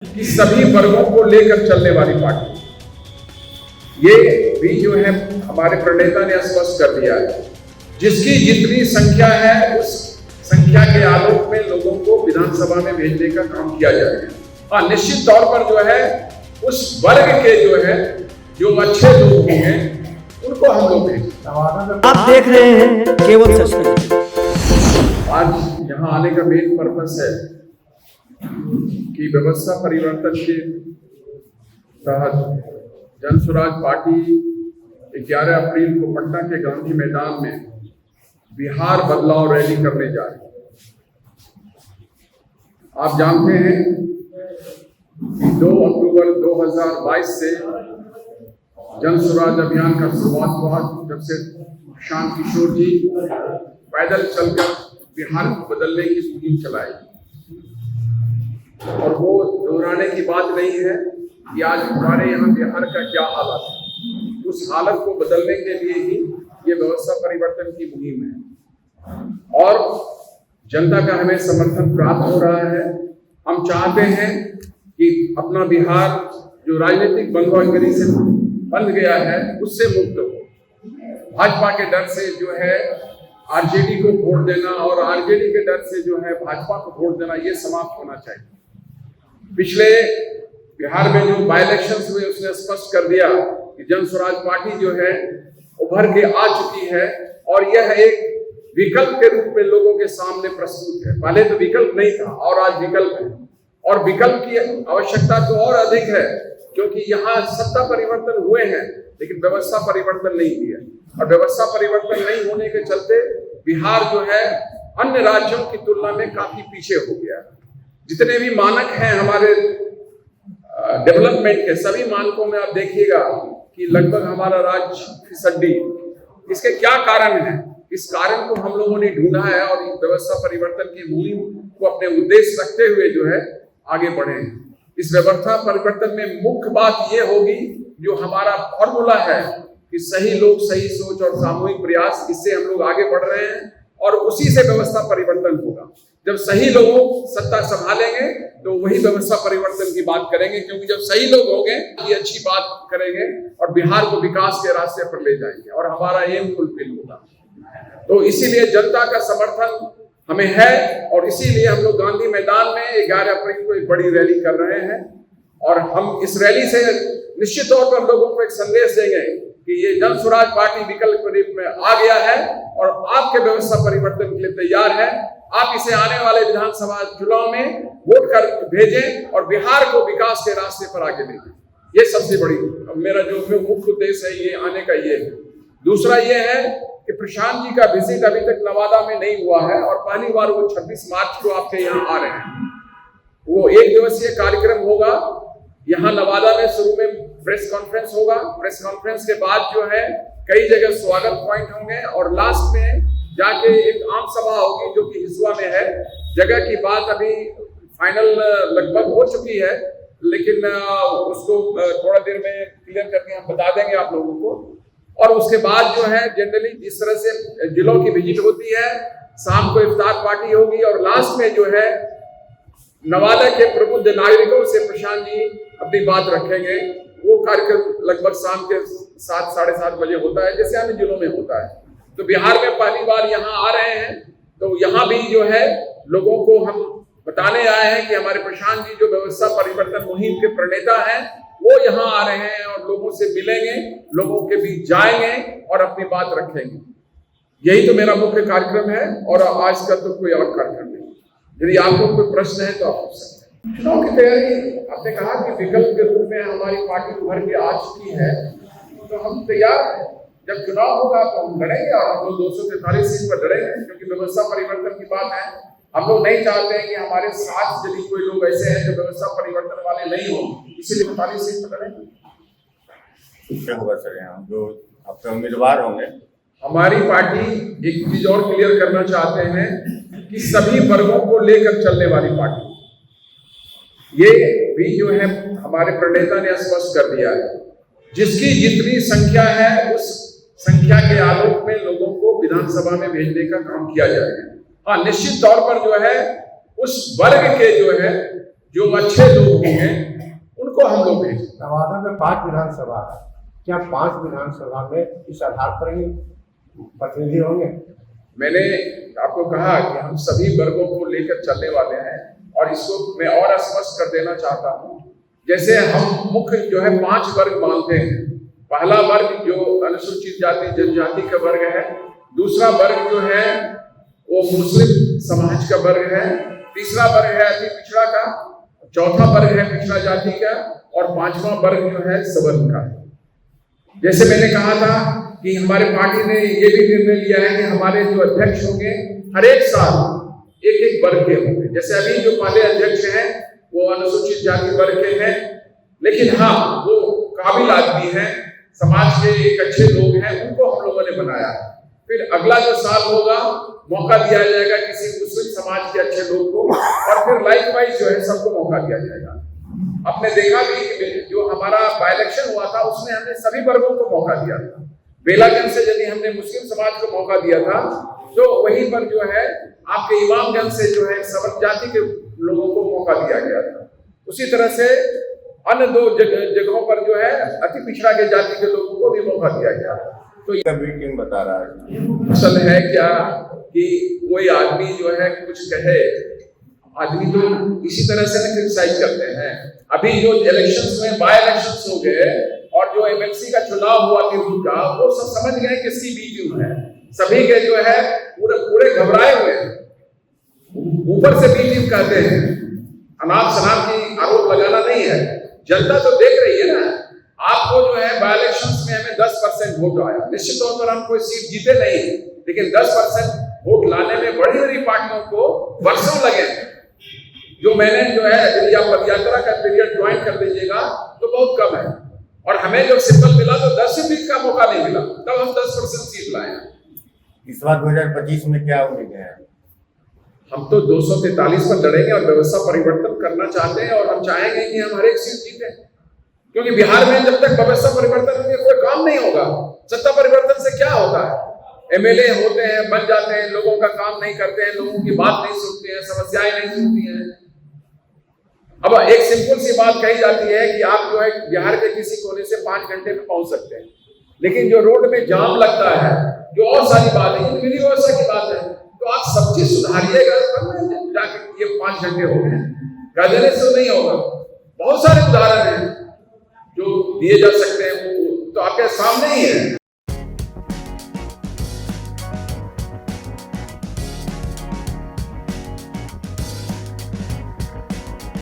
कि सभी वर्गों को लेकर चलने वाली पार्टी। ये भी जो है हमारे प्रणेता ने स्पष्ट कर दिया है, जिसकी जितनी संख्या है उस संख्या के आलोक में लोगों को विधानसभा में भेजने का काम किया जाएगा। हाँ, निश्चित तौर पर जो है उस वर्ग के जो है जो अच्छे लोग होंगे उनको हम लोग भेजेंगे। आप देख रहे हैं केवल सच। आज यहाँ आने का मेन पर्पस है कि व्यवस्था परिवर्तन के तहत जन स्वराज पार्टी 11 अप्रैल को पटना के गांधी मैदान में बिहार बदलाव रैली करने जा रही है। आप जानते हैं कि 2 अक्टूबर 2022 से जन स्वराज अभियान का शुरुआत हुआ, जब से प्रशांत किशोर जी पैदल चलकर बिहार को बदलने की मुहिम चलाई। और वो दोहराने की बात नहीं है कि आज हमारे यहाँ बिहार का क्या हालत है। उस हालत को बदलने के लिए ही ये व्यवस्था परिवर्तन की मुहिम है और जनता का हमें समर्थन प्राप्त हो रहा है। हम चाहते हैं कि अपना बिहार जो राजनीतिक बंधुआगिरी से बंध गया है उससे मुक्त हो। भाजपा के डर से जो है आरजेडी को वोट देना और आरजेडी के डर से जो है भाजपा को वोट देना, ये समाप्त होना चाहिए। पिछले बिहार में जो बाई इलेक्शंस हुए उसने स्पष्ट कर दिया कि जन स्वराज पार्टी जो है उभर के आ चुकी है और यह एक विकल्प के रूप में लोगों के सामने प्रस्तुत है। पहले तो विकल्प नहीं था और आज विकल्प है, और विकल्प की आवश्यकता तो और अधिक है क्योंकि यहाँ सत्ता परिवर्तन हुए हैं लेकिन व्यवस्था परिवर्तन नहीं हुई है। और व्यवस्था परिवर्तन नहीं होने के चलते बिहार जो है अन्य राज्यों की तुलना में काफी पीछे हो गया है। जितने भी मानक हैं हमारे डेवलपमेंट के, सभी मानकों में आप देखिएगा कि लगभग हमारा राज्य फिसड्डी। इसके क्या कारण है? इस कारण को हम लोगों ने ढूंढा है और व्यवस्था परिवर्तन की मुहिम को अपने उद्देश्य रखते हुए जो है आगे बढ़े हैं। इस व्यवस्था परिवर्तन में मुख्य बात यह होगी, जो हमारा फॉर्मूला है कि सही लोग, सही सोच और सामूहिक प्रयास, इससे हम लोग आगे बढ़ रहे हैं और उसी से व्यवस्था परिवर्तन होगा। जब सही लोग सत्ता संभालेंगे तो वही व्यवस्था परिवर्तन की बात करेंगे, क्योंकि जब सही लोग होंगे ये अच्छी बात करेंगे और बिहार को विकास के रास्ते पर ले जाएंगे और हमारा एम फुलफिल होगा। तो इसीलिए जनता का समर्थन हमें है और इसीलिए हम लोग गांधी मैदान में 11 अप्रैल को एक बड़ी रैली कर रहे हैं और हम इस रैली से निश्चित तौर पर लोगों को एक संदेश देंगे कि ये जन स्वराज पार्टी विकल्प के रूप में आ गया है और आपके व्यवस्था परिवर्तन के लिए तैयार है। आप इसे आने वाले विधानसभा चुनाव में वोट कर भेजें और बिहार को विकास के रास्ते पर आगे ले जाएं। ये सबसे बड़ी मेरा जो मुख्य उद्देश्य है ये आने का ये है। दूसरा ये है कि प्रशांत जी का विजिट अभी तक नवादा में नहीं हुआ है और पहली बार वो 26 मार्च को आपके यहाँ आ रहे हैं। वो 1 दिवसीय कार्यक्रम होगा यहाँ नवादा में। शुरू में प्रेस कॉन्फ्रेंस होगा, प्रेस कॉन्फ्रेंस के बाद जो है कई जगह स्वागत पॉइंट होंगे और लास्ट में जाके एक आम सभा होगी जो कि हिसुआ में है। जगह की बात अभी फाइनल लगभग हो चुकी है, लेकिन उसको थोड़ा देर में क्लियर करके हम बता देंगे आप लोगों को। और उसके बाद जो है जनरली जिस तरह से जिलों की विजिट होती है, शाम को इफ्तार पार्टी होगी और लास्ट में जो है नवादा के प्रबुद्ध नागरिकों से प्रशांत जी अपनी बात रखेंगे। वो कार्यक्रम लगभग शाम के 7 साढ़े 7 बजे होता है, जैसे अन्य जिलों में होता है। तो बिहार में पहली बार यहाँ आ रहे हैं, तो यहाँ भी जो है लोगों को हम बताने आए हैं कि हमारे प्रशांत जी जो व्यवस्था परिवर्तन मुहिम के प्रणेता हैं वो यहाँ आ रहे हैं और लोगों से मिलेंगे, लोगों के बीच जाएंगे और अपनी बात रखेंगे। यही तो मेरा मुख्य कार्यक्रम है और आज का तो कोई और कार्यक्रम नहीं। यदि आपको कोई प्रश्न है तो आप पूछ सकते हैं। चुनाव की तैयारी, आपने कहा कि विकल्प के रूप में हमारी पार्टी उभर के आ चुकी है, तो हम तैयार हैं। जब चुनाव होगा तो हम लड़ेंगे और हम लोग 243 सीट पर लड़ेंगे, क्योंकि व्यवस्था परिवर्तन की बात है। हम लोग नहीं चाहते हैं कि हमारे साथ यदि कोई लोग ऐसे हैं जो व्यवस्था परिवर्तन वाले नहीं हो, इसीलिए 45 सीट पर लड़ेंगे। क्या होगा सर यहाँ जो आपके उम्मीदवार होंगे? हमारी पार्टी एक चीज और क्लियर करना चाहते हैं कि सभी वर्गों को लेकर चलने वाली पार्टी। ये भी जो है हमारे प्रणेता ने स्पष्ट कर दिया है, जिसकी जितनी संख्या है उस संख्या के आलोक में लोगों को विधानसभा में भेजने का काम किया जाएगा। हाँ, निश्चित तौर पर जो है उस वर्ग के जो है जो अच्छे लोग होंगे उनको हम लोग भेजें। नवादा में 5 विधानसभा है, क्या 5 विधानसभा में इस आधार पर ही प्रतिनिधि होंगे? मैंने आपको कहा कि हम सभी वर्गों को लेकर चलने वाले हैं, और इसको मैं और स्पष्ट कर देना चाहता हूँ। जैसे हम मुख्य जो है 5 वर्ग मानते हैं। पहला वर्ग जो अनुसूचित जाति जनजाति का वर्ग है, दूसरा वर्ग जो है वो मुस्लिम समाज का वर्ग है, तीसरा वर्ग है अति पिछड़ा का, चौथा वर्ग है पिछड़ा जाति का, और 5वां वर्ग जो है सवर्ण का। जैसे मैंने कहा था कि हमारे पार्टी ने ये भी निर्णय लिया है कि हमारे जो अध्यक्ष होंगे हर एक साल एक एक वर्ग के होंगे। जैसे अभी जो पहले अध्यक्ष हैं वो अनुसूचित जाति वर्ग के हैं, लेकिन हाँ वो काबिल आदमी हैं, समाज के एक अच्छे लोग हैं, उनको हम लोगों ने बनाया है। फिर अगला जो साल होगा मौका दिया जाएगा किसी मुस्लिम समाज के अच्छे लोग को, और फिर लाइक वाइज जो है सबको मौका दिया जाएगा। आपने देखा भी कि जो हमारा बाय इलेक्शन हुआ था उसमें हमने सभी वर्गों को मौका दिया था। बेलागंज से यदि हमने मुस्लिम समाज को मौका दिया था, तो वहीं पर जो है आपके इमामगंज से जो है सवर्ण जाति के लोगों को मौका दिया गया था। उसी तरह से अन्य 2 जगहों पर जो है अति पिछड़ा के जाति के लोगों को भी मौका दिया गया। तो कभी टीम बता रहा है असल है क्या कि कोई आदमी जो है कुछ कहे, आदमी तो इसी तरह से क्रिटिसाइज करते हैं। अभी जो इलेक्शंस में बाय इलेक्शंस हो गए और जो एमएलसी का चुनाव हुआ तिरहुत का, वो सब समझ गए किसकी बी टीम है। सभी के जो है पूरे घबराए हुए हैं, ऊपर से बी टीम कहते हैं। अनाप शनाप की आरोप लगाना नहीं है, जनता तो देख रही है ना। आपको जो है बाय इलेक्शंस में हमें 10% वोट आया, निश्चित तौर पर हम कोई सीट जीते नहीं, लेकिन 10% वोट लाने में बड़ी बड़ी पार्टियों को वर्षों लगे। जो मैंने जो है यदि आप पदयात्रा का पीरियड ज्वाइन कर दीजिएगा तो बहुत कम है, और हमें जो सिंबल मिला तो 10 सीट का मौका नहीं मिला, तब हम 10% सीट लाए। इस बार 2025 में क्या उम्मीद है? हम तो 243 पर लड़ेंगे और व्यवस्था परिवर्तन करना चाहते हैं, और हम चाहेंगे कि हम हर एक सीट जीते, क्योंकि बिहार में जब तक व्यवस्था परिवर्तन होंगे कोई काम नहीं होगा। सत्ता परिवर्तन से क्या होता है? एमएलए होते हैं, बन जाते हैं, लोगों का काम नहीं करते हैं, लोगों की बात नहीं सुनते हैं, समस्याएं नहीं सुनती हैं। अब एक सिंपल सी बात कही जाती है कि आप जो है बिहार के किसी कोने से 5 घंटे में पहुंच सकते हैं, लेकिन जो रोड में जाम लगता है, जो और सारी बात है, ये विधि व्यवस्था की बात है। तो आप सब चीज सुधारिएगा तब जाके ये 5 घंटे हो गए, कह देने से नहीं होगा। बहुत सारे उदाहरण हैं जो दिए जा सकते हैं, वो तो आपके सामने ही है।